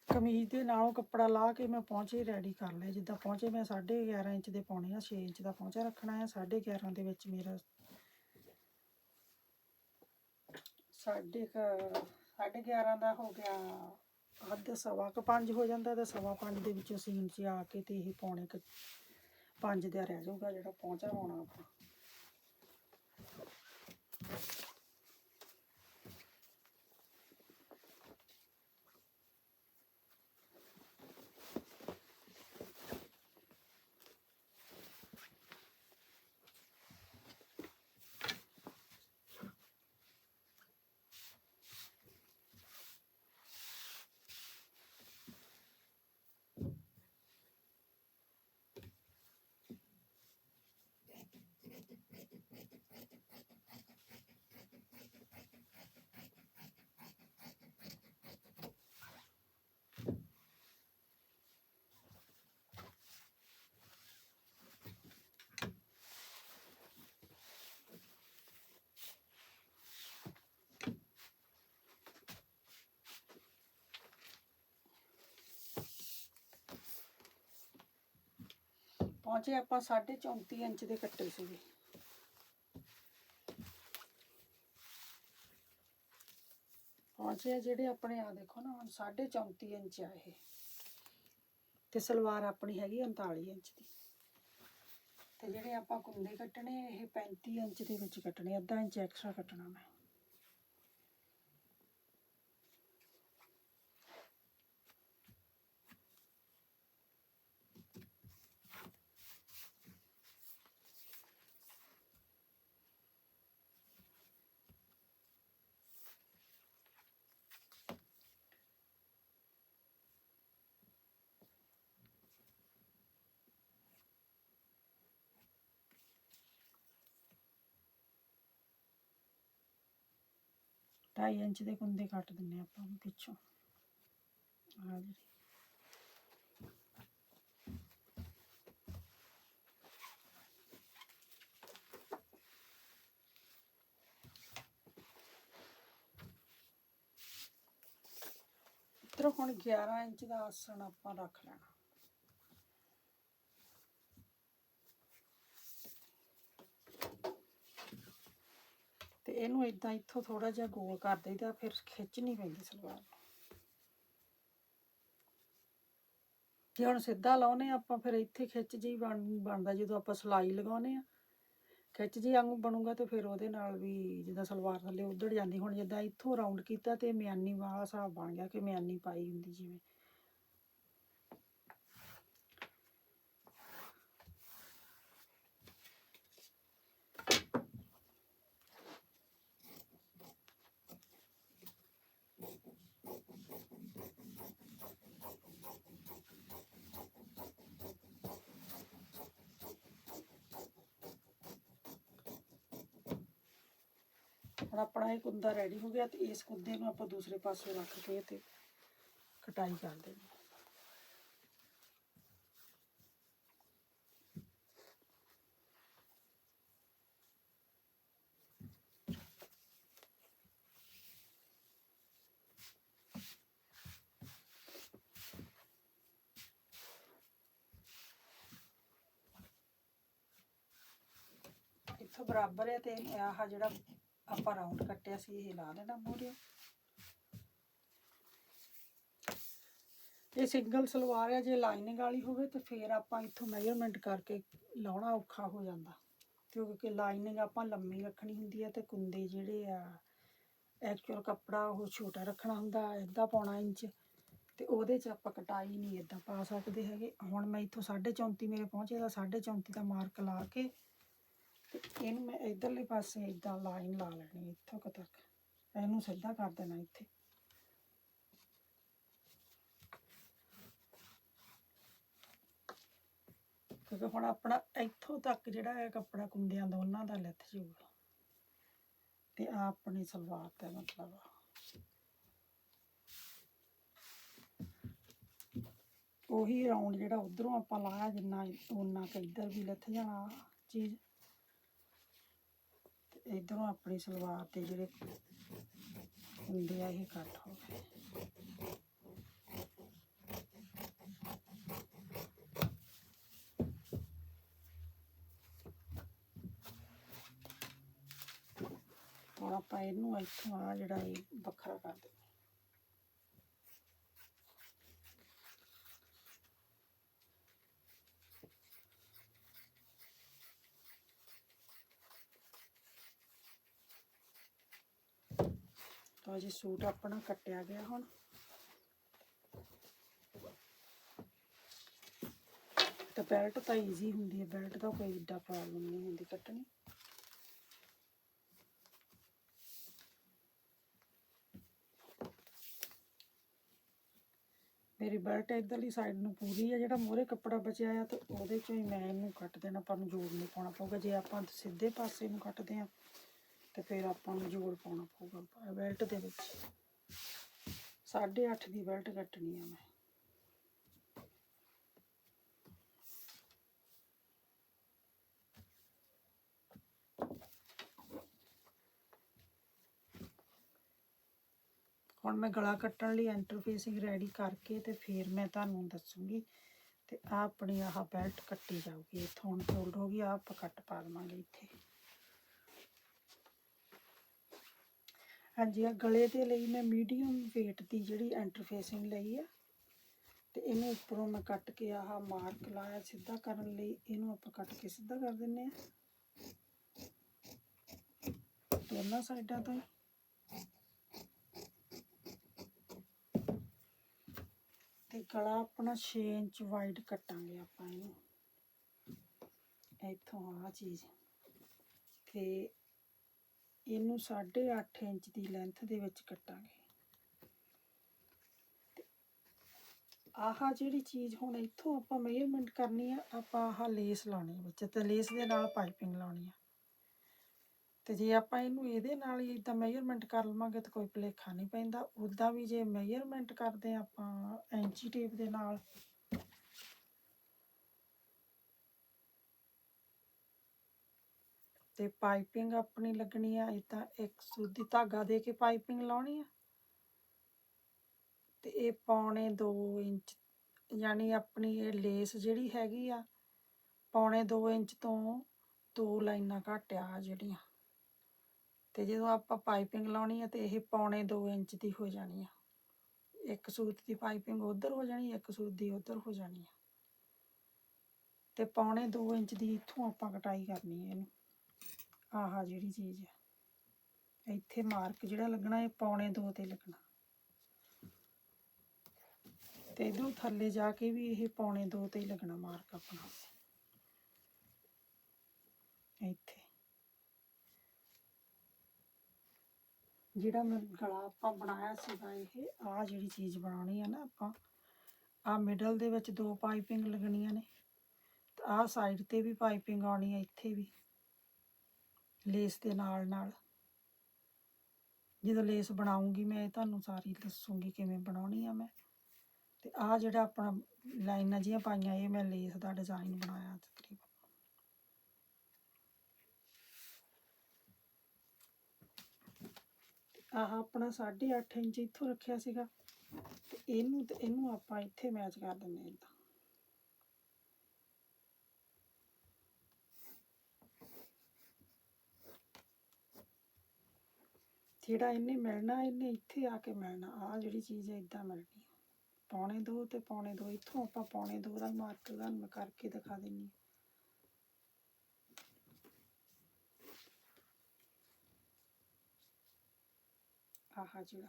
ਕਮੀਜ਼ ਦੇ ਨਾਲੋਂ ਕੱਪੜਾ ਲਾ ਕੇ ਮੈਂ ਪਹੁੰਚੇ ਰੈਡੀ ਕਰ ਲਿਆ। ਜਿੱਦਾਂ ਪਹੁੰਚੇ ਮੈਂ 11.5 ਇੰਚ ਦੇ ਪਾਉਣੇ ਆ, 6 ਇੰਚ ਦਾ ਪਹੁੰਚਾ ਰੱਖਣਾ ਹੈ। 11.5 ਦੇ ਵਿੱਚ ਮੇਰਾ 11.5 ਦਾ ਹੋ ਗਿਆ, ਅੱਧ 5.15 ਹੋ ਜਾਂਦਾ, ਤਾਂ 5.15 ਦੇ ਵਿੱਚੋਂ ਸੀਨ 'ਚ ਆ ਕੇ ਤੇ ਇਹ 5 ਦਾ ਰਹਿ ਜਾਊਗਾ ਜਿਹੜਾ ਪਹੁੰਚਾ ਹੋਣਾ ਆਪਾਂ। ਪਹੁੰਚੇ ਆਪਾਂ 34.5 ਇੰਚ ਦੇ ਕੱਟੇ ਸੀਗੇ। ਪਹੁੰਚੇ ਜਿਹੜੇ ਆਪਣੇ ਆ ਦੇਖੋ ਨਾ ਹੁਣ 34.5 ਇੰਚ ਆ ਇਹ, ਤੇ ਸਲਵਾਰ ਆਪਣੀ ਹੈਗੀ 39 ਇੰਚ ਦੀ। ਤੇ ਜਿਹੜੇ ਆਪਾਂ ਕੁੰਡੇ ਕੱਟਣੇ ਇਹ 35 ਇੰਚ ਦੇ ਵਿੱਚ ਕੱਟਣੇ, ਅੱਧਾ ਇੰਚ ਐਕਸਟਰਾ ਕੱਟਣਾ ਮੈਂ। ਢਾਈ ਇੰਚ ਦੇ ਕੁੰਦੇ ਕੱਟ ਦਿੰਨੇ ਆਪਾਂ ਪਿੱਛੋਂ। ਆ ਜੀ ਇੱਧਰੋਂ ਹੁਣ 11 ਇੰਚ ਦਾ ਆਸਣ ਆਪਾਂ ਰੱਖ ਲੈਣਾ। ਤੇ ਇਹਨੂੰ ਇਦਾਂ ਇੱਥੋਂ ਥੋੜਾ ਜਿਹਾ ਗੋਲ ਕਰ ਦੇਈਦਾ, ਫਿਰ ਖਿੱਚ ਨਹੀਂ ਪੈਂਦੀ ਸਲਵਾਰ ਨੂੰ। ਜੇ ਹੁਣ ਸਿੱਧਾ ਲਾਉਨੇ ਆਪਾਂ ਫਿਰ ਇੱਥੇ ਖਿੱਚ ਜਿਹੀ ਬਣਦਾ, ਜਦੋਂ ਆਪਾਂ ਸਿਲਾਈ ਲਗਾਉਨੇ ਆ ਖਿੱਚ ਜਿਹੀ ਵਾਂਗੂ ਬਣੂਗਾ, ਤੇ ਫਿਰ ਉਹਦੇ ਨਾਲ ਵੀ ਜਿੱਦਾਂ ਸਲਵਾਰ ਥੱਲੇ ਉੱਧੜ ਜਾਂਦੀ। ਹੁਣ ਜਿੱਦਾਂ ਇੱਥੋਂ ਰਾਊਂਡ ਕੀਤਾ ਤੇ ਮਿਆਨੀ ਵਾਲਾ ਹਿਸਾਬ ਬਣ ਗਿਆ ਕਿ ਮਿਆਨੀ ਪਾਈ ਹੁੰਦੀ ਜਿਵੇਂ। ਹੁਣ ਆਪਣਾ ਇਹ ਕੁੰਦਾ ਰੈਡੀ ਹੋ ਗਿਆ, ਤੇ ਇਸ ਕੁੰਦੇ ਨੂੰ ਆਪਾਂ ਦੂਸਰੇ ਪਾਸੇ ਰੱਖ ਕੇ ਤੇ ਕਟਾਈ ਕਰ ਦੇਣੀ। ਇੱਥੋਂ ਬਰਾਬਰ ਹੈ, ਤੇ ਆਹ ਜਿਹੜਾ ਆਪਾਂ ਰਾਊਂਡ ਕੱਟਿਆ ਸੀ ਇਹ ਲਾ ਲੈਣਾ ਮੂਹਰੇ। ਇਹ ਸਿੰਗਲ ਸਲਵਾਰ ਹੈ, ਜੇ ਲਾਈਨਿੰਗ ਵਾਲੀ ਹੋਵੇ ਤਾਂ ਫਿਰ ਆਪਾਂ ਇੱਥੋਂ ਮੈਜਰਮੈਂਟ ਕਰਕੇ ਲਾਉਣਾ ਔਖਾ ਹੋ ਜਾਂਦਾ, ਕਿਉਂਕਿ ਲਾਈਨਿੰਗ ਆਪਾਂ ਲੰਮੀ ਰੱਖਣੀ ਹੁੰਦੀ ਹੈ, ਤੇ ਕੁੰਦੇ ਜਿਹੜੇ ਆ ਐਕਚੁਅਲ ਕੱਪੜਾ ਉਹ ਛੋਟਾ ਰੱਖਣਾ ਹੁੰਦਾ, ਅੱਧਾ ਪੌਣਾ ਇੰਚ, ਤੇ ਉਹਦੇ 'ਚ ਆਪਾਂ ਕਟਾਈ ਨਹੀਂ ਇੱਦਾਂ ਪਾ ਸਕਦੇ ਹੈਗੇ। ਹੁਣ ਮੈਂ ਇੱਥੋਂ 34.5 ਮੇਰੇ ਪਹੁੰਚੇ ਦਾ 34.5 ਦਾ ਮਾਰਕ ਲਾ ਕੇ ਤੇ ਇਹਨੂੰ ਮੈਂ ਇੱਧਰਲੇ ਪਾਸੇ ਇੱਦਾਂ ਲਾਈਨ ਲਾ ਲੈਣੀ ਇੱਥੋਂ ਕੁ ਤੱਕ, ਇਹਨੂੰ ਸਿੱਧਾ ਕਰ ਦੇਣਾ ਇੱਥੇ। ਕਿਉਂਕਿ ਹੁਣ ਆਪਣਾ ਇੱਥੋਂ ਤੱਕ ਜਿਹੜਾ ਹੈ ਕੱਪੜਾ ਕੁੰਦਿਆਂ ਦੋਨਾਂ ਦਾ ਲੱਥ ਜਾਊਗਾ, ਤੇ ਆ ਆਪਣੀ ਸਲਵਾਰ ਦਾ ਮਤਲਬ ਆ। ਉਹੀ ਰਾਉਂਡ ਜਿਹੜਾ ਉਧਰੋਂ ਆਪਾਂ ਲਾਇਆ ਜਿੰਨਾ ਉਨਾ ਕੁ ਇੱਧਰ ਵੀ ਲੱਥ ਜਾਣਾ ਚੀਜ਼, ਤੇ ਇੱਧਰੋਂ ਆਪਣੀ ਸਲਵਾਰ ਤੇ ਜਿਹੜੇ ਹੁੰਦੇ ਆ ਇਹ ਕੱਟ ਹੋ ਗਏ। ਹੁਣ ਆਪਾਂ ਇਹਨੂੰ ਇੱਥੋਂ ਆ ਜਿਹੜਾ ਇਹ ਵੱਖਰਾ ਕਰ ਦਿੰਦੇ। ਤਾਂ ਜੀ ਸੂਟ ਆਪਣਾ ਕੱਟਿਆ ਗਿਆ। ਹੁਣ ਤਾਂ ਬੈਲਟ ਤਾਂ ਈਜ਼ੀ ਹੁੰਦੀ ਹੈ, ਬੈਲਟ ਦਾ ਕੋਈ ਏਡਾ ਪ੍ਰੋਬਲਮ ਨਹੀਂ ਹੁੰਦੀ ਕੱਟਣੀ। ਮੇਰੀ ਬੈਲਟ ਇੱਧਰਲੀ ਸਾਈਡ ਨੂੰ ਪੂਰੀ ਹੈ, ਜਿਹੜਾ ਮੂਹਰੇ ਕੱਪੜਾ ਬਚਿਆ ਆ ਤੇ ਉਹਦੇ ਚੋਂ ਹੀ ਮੈਂ ਇਹਨੂੰ ਕੱਟ ਦੇਣਾ। ਆਪਾਂ ਨੂੰ ਜੋੜ ਨਹੀਂ ਪਾਉਣਾ ਪਊਗਾ। ਜੇ ਆਪਾਂ ਸਿੱਧੇ ਪਾਸੇ ਨੂੰ ਕੱਟਦੇ ਹਾਂ ਤੇ ਫਿਰ ਆਪਾਂ ਨੂੰ ਜੋੜ ਪਾਉਣਾ ਪਊਗਾ ਬੈਲਟ ਦੇ ਵਿੱਚ। 8.5 ਦੀ ਬੈਲਟ ਕੱਟਣੀ ਆ ਮੈਂ। ਹੁਣ ਮੈਂ ਗਲਾ ਕੱਟਣ ਲਈ ਇੰਟਰਫੇਸਿੰਗ ਰੈਡੀ ਕਰਕੇ ਤੇ ਫਿਰ ਮੈਂ ਤੁਹਾਨੂੰ ਦੱਸੂਗੀ। ਤੇ ਆ ਆਪਣੀ ਆਹ ਬੈਲਟ ਕੱਟੀ ਜਾਊਗੀ। ਇੱਥੋਂ ਹੁਣ ਫੋਲਡ ਹੋ ਗਈ, ਆ ਆਪਾਂ ਕੱਟ ਪਾ ਦੇਵਾਂਗੇ ਇੱਥੇ। ਹਾਂਜੀ, ਆ ਗਲੇ ਦੇ ਲਈ ਮੈਂ ਮੀਡੀਅਮ ਵੇਟ ਦੀ ਜਿਹੜੀ ਇੰਟਰਫੇਸਿੰਗ ਲਈ ਆ, ਤੇ ਇਹਨੂੰ ਉੱਪਰੋਂ ਮੈਂ ਕੱਟ ਕੇ ਆਹ ਮਾਰਕ ਲਾਇਆ ਸਿੱਧਾ ਕਰਨ ਲਈ। ਇਹਨੂੰ ਆਪਾਂ ਕੱਟ ਕੇ ਸਿੱਧਾ ਕਰ ਦਿੰਦੇ ਆ ਦੋਨਾਂ ਸਾਈਡਾਂ ਤੋਂ ਹੀ। ਤੇ ਗਲਾ ਆਪਣਾ 6 ਇੰਚ ਵਾਈਡ ਕੱਟਾਂਗੇ ਆਪਾਂ ਇਹਨੂੰ, ਇੱਥੋਂ ਆਹ ਚੀਜ਼, ਤੇ ਇਹਨੂੰ 8.5 ਇੰਚ ਦੀ ਲੈਂਥ ਦੇ ਵਿੱਚ ਕੱਟਾਂਗੇ। ਤੇ ਆਹ ਜਿਹੜੀ ਚੀਜ਼ ਹੁਣ ਇੱਥੋਂ ਆਪਾਂ ਮੇਜਰਮੈਂਟ ਕਰਨੀ ਆ। ਆਪਾਂ ਆਹ ਲੇਸ ਲਾਉਣੀ ਵਿੱਚ, ਤੇ ਲੇਸ ਦੇ ਨਾਲ ਪਾਈਪਿੰਗ ਲਾਉਣੀ ਆ। ਤੇ ਜੇ ਆਪਾਂ ਇਹਨੂੰ ਇਹਦੇ ਨਾਲ ਹੀ ਇਦਾਂ ਮੇਜਰਮੈਂਟ ਕਰ ਲਵਾਂਗੇ ਤਾਂ ਕੋਈ ਭੁਲੇਖਾ ਨਹੀਂ ਪੈਂਦਾ। ਉੱਦਾਂ ਵੀ ਜੇ ਮੇਜਰਮੈਂਟ ਕਰਦੇ ਆਪਾਂ ਐਂਚੀ ਟੇਪ ਦੇ ਨਾਲ, ਤੇ ਪਾਈਪਿੰਗ ਆਪਣੀ ਲੱਗਣੀ ਆ ਇਦਾਂ। ਇੱਕ ਸੂਦੀ ਧਾਗਾ ਦੇ ਕੇ ਪਾਈਪਿੰਗ ਲਾਉਣੀ ਆ। ਤੇ ਇਹ 2.25 ਇੰਚ, ਯਾਨੀ ਆਪਣੀ ਇਹ ਲੇਸ ਜਿਹੜੀ ਹੈਗੀ ਆ 2.25 ਇੰਚ ਤੋਂ 2 ਲਾਈਨਾਂ ਘੱਟ ਆ ਜਿਹੜੀਆਂ। ਤੇ ਜਦੋਂ ਆਪਾਂ ਪਾਈਪਿੰਗ ਲਾਉਣੀ ਆ ਤੇ ਇਹ 2.25 ਇੰਚ ਦੀ ਹੋ ਜਾਣੀ ਆ। ਇੱਕ ਸੂਤ ਦੀ ਪਾਈਪਿੰਗ ਉਧਰ ਹੋ ਜਾਣੀ, ਇੱਕ ਸੂਤ ਦੀ ਉਧਰ ਹੋ ਜਾਣੀ ਆ। ਤੇ 2.25 ਇੰਚ ਦੀ ਇੱਥੋਂ ਆਪਾਂ ਕਟਾਈ ਕਰਨੀ ਹੈ ਇਹਨੂੰ। ਆਹ ਜਿਹੜੀ ਚੀਜ਼ ਹੈ ਇੱਥੇ ਮਾਰਕ ਜਿਹੜਾ ਲੱਗਣਾ ਇਹ 2.25 ਤੇ ਲੱਗਣਾ। ਤੇ ਇਧਰੋਂ ਥੱਲੇ ਜਾ ਕੇ ਵੀ ਇਹ 2.25 ਤੇ ਹੀ ਲੱਗਣਾ ਮਾਰਕ ਆਪਣਾ। ਇੱਥੇ ਜਿਹੜਾ ਮੈਂ ਗਲਾ ਆਪਾਂ ਬਣਾਇਆ ਸੀਗਾ, ਇਹ ਆਹ ਜਿਹੜੀ ਚੀਜ਼ ਬਣਾਉਣੀ ਆ ਨਾ ਆਪਾਂ, ਆਹ ਮਿਡਲ ਦੇ ਵਿੱਚ 2 ਪਾਈਪਿੰਗ ਲੱਗਣੀਆਂ ਨੇ, ਤੇ ਆਹ ਸਾਈਡ ਤੇ ਵੀ ਪਾਈਪਿੰਗ ਆਉਣੀ ਹੈ, ਇੱਥੇ ਵੀ ਲੇਸ ਦੇ ਨਾਲ ਨਾਲ। ਜਦੋਂ ਲੇਸ ਬਣਾਉਂਗੀ ਮੈਂ ਤੁਹਾਨੂੰ ਸਾਰੀ ਦੱਸੂਗੀ ਕਿਵੇਂ ਬਣਾਉਣੀ ਆ ਮੈਂ। ਤੇ ਆਹ ਜਿਹੜਾ ਆਪਣਾ ਲਾਈਨਾਂ ਜਿਹੀਆਂ ਪਾਈਆਂ, ਇਹ ਮੈਂ ਲੇਸ ਦਾ ਡਿਜ਼ਾਈਨ ਬਣਾਇਆ ਤਕਰੀਬਨ। ਆਹ ਆਪਣਾ 8.5 ਇੰਚ ਇੱਥੋਂ ਰੱਖਿਆ ਸੀਗਾ, ਤੇ ਇਹਨੂੰ ਆਪਾਂ ਇੱਥੇ ਮੈਚ ਕਰ ਦਿੰਦੇ ਇਦਾਂ। ਜਿਹੜਾ ਇਹਨੇ ਮਿਲਣਾ, ਇਹਨੇ ਇੱਥੇ ਆ ਕੇ ਮਿਲਣਾ। ਆਹ ਜਿਹੜੀ ਚੀਜ਼ ਹੈ ਇਦਾਂ ਮਿਲਣੀ 2.25 ਤੇ 2.25। ਇੱਥੋਂ ਆਪਾਂ 2.25 ਦਾ ਮਾਰਕ ਤੁਹਾਨੂੰ ਮੈਂ ਕਰਕੇ ਦਿਖਾ ਦਿੰਦੀ। ਆਹ ਜਿਹੜਾ,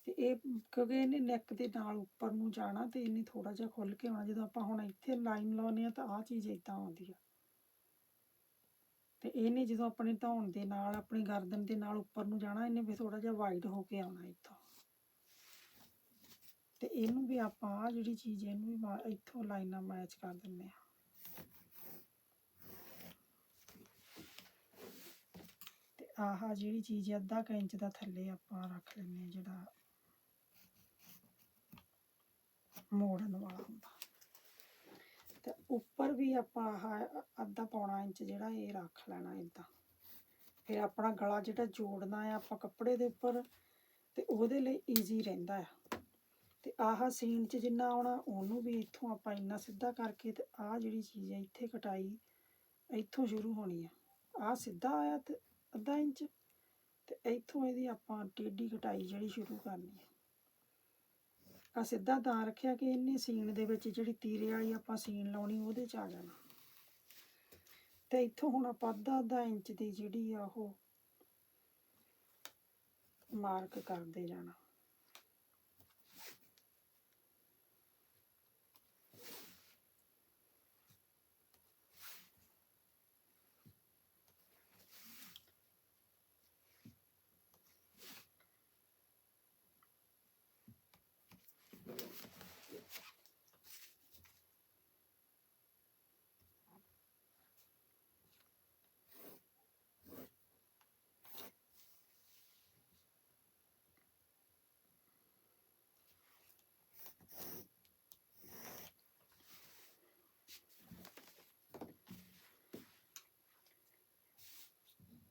ਤੇ ਇਹ ਕਿਉਂਕਿ ਇਹਨੇ ਨੈਕ ਦੇ ਨਾਲ ਉੱਪਰ ਨੂੰ ਜਾਣਾ ਤੇ ਇਹਨੇ ਥੋੜਾ ਜਿਹਾ ਖੁੱਲ ਕੇ ਆਉਣਾ। ਜਦੋਂ ਆਪਾਂ ਹੁਣ ਇੱਥੇ ਲਾਈਨ ਲਾਉਂਦੇ ਆ ਤਾਂ ਆਹ ਚੀਜ਼ ਇਦਾਂ ਆਉਂਦੀ ਆ। ਤੇ ਇਹਨੇ ਜਦੋਂ ਆਪਣੇ ਧੌਣ ਦੇ ਨਾਲ ਆਪਣੀ ਗਰਦਨ ਦੇ ਨਾਲ ਉੱਪਰ ਨੂੰ ਜਾਣਾ, ਇਹਨੇ ਵੀ ਥੋੜਾ ਜਿਹਾ ਵਾਈਡ ਹੋ ਕੇ ਆਉਣਾ ਇੱਥੋਂ। ਤੇ ਇਹਨੂੰ ਵੀ ਆਪਾਂ ਆਹ ਜਿਹੜੀ ਚੀਜ਼ ਇਹਨੂੰ ਵੀ ਇੱਥੋਂ ਲਾਈਨਾਂ ਮੈਚ ਕਰ ਦਿੰਦੇ ਆ। ਤੇ ਆਹ ਜਿਹੜੀ ਚੀਜ਼ 1/2 ਇੰਚ ਦਾ ਥੱਲੇ ਆਪਾਂ ਰੱਖ ਲੈਂਦੇ ਆ, ਜਿਹੜਾ ਮੋੜਨ ਵਾਲਾ ਹੁੰਦਾ। ਤੇ ਉੱਪਰ ਵੀ ਆਪਾਂ ਆਹ ਅੱਧਾ ਪੌਣਾ ਇੰਚ ਜਿਹੜਾ ਇਹ ਰੱਖ ਲੈਣਾ ਇਦਾਂ। ਫਿਰ ਆਪਣਾ ਗਲਾ ਜਿਹੜਾ ਜੋੜਨਾ ਆ ਆਪਾਂ ਕੱਪੜੇ ਦੇ ਉੱਪਰ, ਤੇ ਉਹਦੇ ਲਈ ਈਜ਼ੀ ਰਹਿੰਦਾ ਆ। ਤੇ ਆਹ ਸੀਨ 'ਚ ਜਿੰਨਾ ਆਉਣਾ ਉਹਨੂੰ ਵੀ ਇੱਥੋਂ ਆਪਾਂ ਇੰਨਾ ਸਿੱਧਾ ਕਰਕੇ, ਤੇ ਆਹ ਜਿਹੜੀ ਚੀਜ਼ ਹੈ ਇੱਥੇ ਕਟਾਈ ਇੱਥੋਂ ਸ਼ੁਰੂ ਹੋਣੀ ਆ। ਆਹ ਸਿੱਧਾ ਆਇਆ ਤੇ ਅੱਧਾ ਇੰਚ, ਤੇ ਇੱਥੋਂ ਇਹਦੀ ਆਪਾਂ ਟੇਢੀ ਕਟਾਈ ਜਿਹੜੀ ਸ਼ੁਰੂ ਕਰਨੀ ਆ। ਆ ਸਿੱਧਾ ਤਾਂ ਰੱਖਿਆ ਕਿ ਇਹਨੇ ਸੀਨ ਦੇ ਵਿੱਚ ਜਿਹੜੀ ਤੀਰੇ ਵਾਲੀ ਆਪਾਂ ਸੀਨ ਲਾਉਣੀ ਉਹਦੇ 'ਚ ਆ ਜਾਣਾ। ਤੇ ਇੱਥੋਂ ਹੁਣ ਆਪਾਂ ਅੱਧਾ ਇੰਚ ਦੀ ਜਿਹੜੀ ਆ ਉਹ ਮਾਰਕ ਕਰਦੇ ਜਾਣਾ।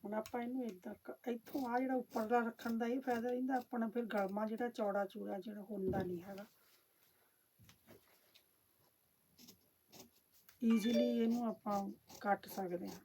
ਹੁਣ ਆਪਾਂ ਇਹਨੂੰ ਇਦਾਂ ਇੱਥੋਂ ਆ ਜਿਹੜਾ ਉੱਪਰਲਾ ਰੱਖਣ ਦਾ ਇਹ ਫਾਇਦਾ ਰਹਿੰਦਾ ਆਪਣਾ, ਫਿਰ ਗਲਮਾ ਜਿਹੜਾ ਚੌੜਾ ਚੂੜਾ ਜਿਹੜਾ ਹੁੰਦਾ ਨਹੀਂ ਹੈਗਾ। ਈਜ਼ੀਲੀ ਇਹਨੂੰ ਆਪਾਂ ਕੱਟ ਸਕਦੇ ਹਾਂ।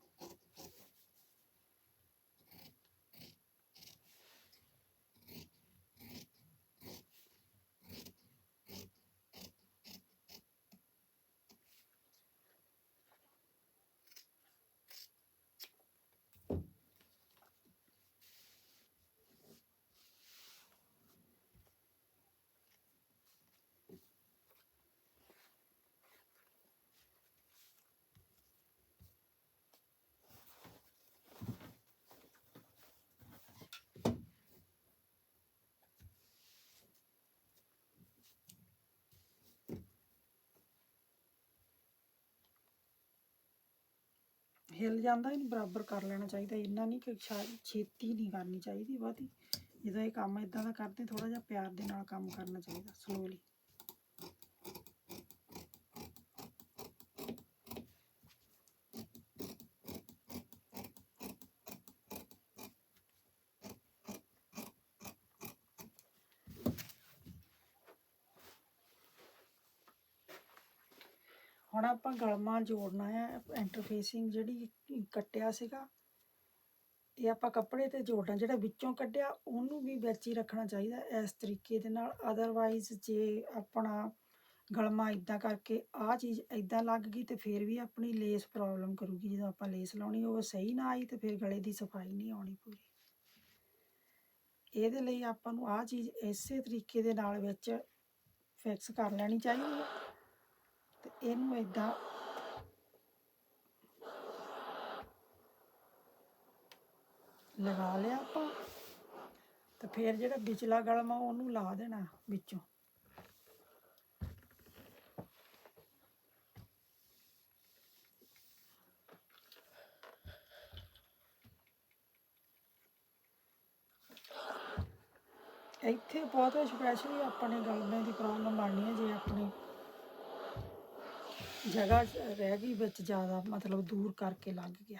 ਹਿੱਲ ਜਾਂਦਾ ਇਹਨੂੰ ਬਰਾਬਰ ਕਰ ਲੈਣਾ ਚਾਹੀਦਾ, ਇੰਨਾ ਨਹੀਂ ਕਿ ਛੇਤੀ ਨਹੀਂ ਕਰਨੀ ਚਾਹੀਦੀ ਬਹੁਤੀ। ਜਦੋਂ ਇਹ ਕੰਮ ਇਦਾਂ ਦਾ ਕਰਦੇ ਥੋੜਾ ਜਿਹਾ ਪਿਆਰ ਦੇ ਨਾਲ ਕੰਮ ਕਰਨਾ ਚਾਹੀਦਾ, ਸਲੋਲੀ। ਹੁਣ ਆਪਾਂ ਗਲਮਾ ਜੋੜਨਾ ਆ। ਇੰਟਰਫੇਸਿੰਗ ਜਿਹੜੀ ਕੱਟਿਆ ਸੀਗਾ ਇਹ ਆਪਾਂ ਕੱਪੜੇ ਤੇ ਜੋੜਨਾ, ਜਿਹੜਾ ਵਿੱਚੋਂ ਕੱਢਿਆ ਉਹਨੂੰ ਵੀ ਵਿੱਚ ਹੀ ਰੱਖਣਾ ਚਾਹੀਦਾ ਇਸ ਤਰੀਕੇ ਦੇ ਨਾਲ। ਅਦਰਵਾਈਜ਼ ਜੇ ਆਪਣਾ ਗਲਮਾ ਇਦਾਂ ਕਰਕੇ ਆਹ ਚੀਜ਼ ਇਦਾਂ ਲੱਗ ਗਈ ਤੇ ਫਿਰ ਵੀ ਆਪਣੀ ਲੇਸ ਪ੍ਰੋਬਲਮ ਕਰੂਗੀ। ਜਦੋਂ ਆਪਾਂ ਲੇਸ ਲਾਉਣੀ ਉਹ ਸਹੀ ਨਾ ਆਈ ਤੇ ਫਿਰ ਗਲੇ ਦੀ ਸਫਾਈ ਨਹੀਂ ਆਉਣੀ ਪੂਰੀ। ਇਹਦੇ ਲਈ ਆਪਾਂ ਨੂੰ ਆਹ ਚੀਜ਼ ਇਸੇ ਤਰੀਕੇ ਦੇ ਨਾਲ ਵਿੱਚ ਫਿਕਸ ਕਰ ਲੈਣੀ ਚਾਹੀਦੀ ਹੈ। ਤੇ ਇਹਨੂੰ ਇਦਾਂ ਲਗਾ ਲਿਆ ਆਪਾਂ, ਤੇ ਫਿਰ ਜਿਹੜਾ ਵਿਚਲਾ ਗਲਮਾ ਉਹਨੂੰ ਲਾ ਦੇਣਾ ਵਿੱਚੋਂ। ਇੱਥੇ ਬਹੁਤ ਸਪੈਸ਼ਲੀ ਆਪਣੇ ਗਲਮੇ ਦੀ ਪ੍ਰੋਬਲਮ ਬਣਨੀ ਹੈ ਜੇ ਆਪਣੀ ਜਗ੍ਹਾ ਰਹਿ ਗਈ ਵਿੱਚ ਜ਼ਿਆਦਾ, ਮਤਲਬ ਦੂਰ ਕਰਕੇ ਲੱਗ ਗਿਆ।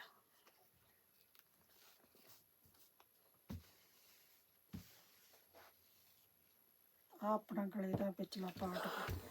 ਆ ਆਪਣਾ ਗਲੇ ਦਾ ਵਿਚਲਾ ਪਾਰਟ ਬਣ ਗਿਆ।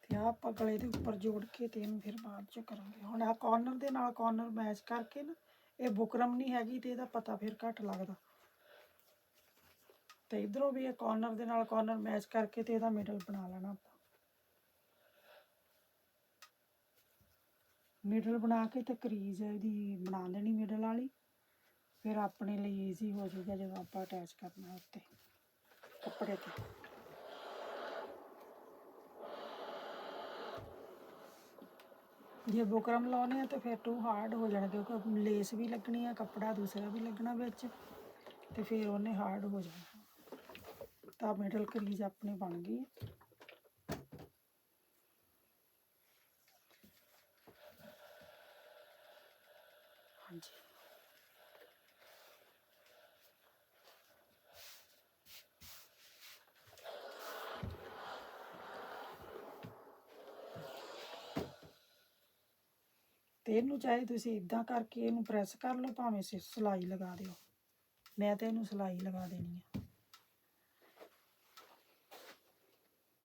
ਤੇ ਆਹ ਆਪਾਂ ਗਲੇ ਦੇ ਉੱਪਰ ਜੋੜ ਕੇ ਤੇ ਇਹਨੂੰ ਫਿਰ ਬਾਅਦ 'ਚ ਕਰਾਂਗੇ। ਹੁਣ ਆਹ ਕਾਰਨਰ ਦੇ ਨਾਲ ਕਾਰਨਰ ਮੈਚ ਕਰਕੇ ਨਾ, ਇਹ ਬੁਕਰਮ ਨਹੀਂ ਹੈਗੀ ਤੇ ਇਹਦਾ ਪਤਾ ਫਿਰ ਘੱਟ ਲੱਗਦਾ। ਤੇ ਇਧਰੋਂ ਵੀ ਇਹ ਕਾਰਨਰ ਦੇ ਨਾਲ ਕਾਰਨਰ ਮੈਚ ਕਰਕੇ ਤੇ ਇਹਦਾ ਮਿਡਲ ਬਣਾ ਲੈਣਾ ਆਪਾਂ। ਮਿਡਲ ਬਣਾ ਕੇ ਤੇ ਕਰੀਜ਼ ਇਹਦੀ ਬਣਾ ਦੇਣੀ ਮਿਡਲ ਵਾਲੀ। ਫਿਰ ਆਪਣੇ ਲਈ ਈਜ਼ੀ ਹੋ ਜਾਊਗਾ ਜਦੋਂ ਆਪਾਂ ਅਟੈਚ ਕਰਨਾ ਉੱਤੇ ਕੱਪੜੇ ਤੇ। ਜੇ ਬੁਕਰਮ ਲਾਉਣੇ ਆ ਤਾਂ ਫਿਰ ਟੂ ਹਾਰਡ ਹੋ ਜਾਣਾ, ਕਿਉਂਕਿ ਲੇਸ ਵੀ ਲੱਗਣੀ ਆ, ਕੱਪੜਾ ਦੂਸਰਾ ਵੀ ਲੱਗਣਾ ਵਿੱਚ, ਤੇ ਫਿਰ ਉਹਨੇ ਹਾਰਡ ਹੋ ਜਾਣਾ। ਤਾਂ ਮਿਡਲ ਕਰੀਜ਼ ਆਪਣੀ ਬਣ ਗਈ। ਹਾਂਜੀ, ਤੇ ਇਹਨੂੰ ਚਾਹੇ ਤੁਸੀਂ ਇਦਾਂ ਕਰਕੇ ਇਹਨੂੰ ਪ੍ਰੈਸ ਕਰ ਲਓ, ਭਾਵੇਂ ਸਿਲਾਈ ਲਗਾ ਦਿਓ। ਮੈਂ ਤਾਂ ਇਹਨੂੰ ਸਿਲਾਈ ਲਗਾ ਦੇਣੀ ਆ।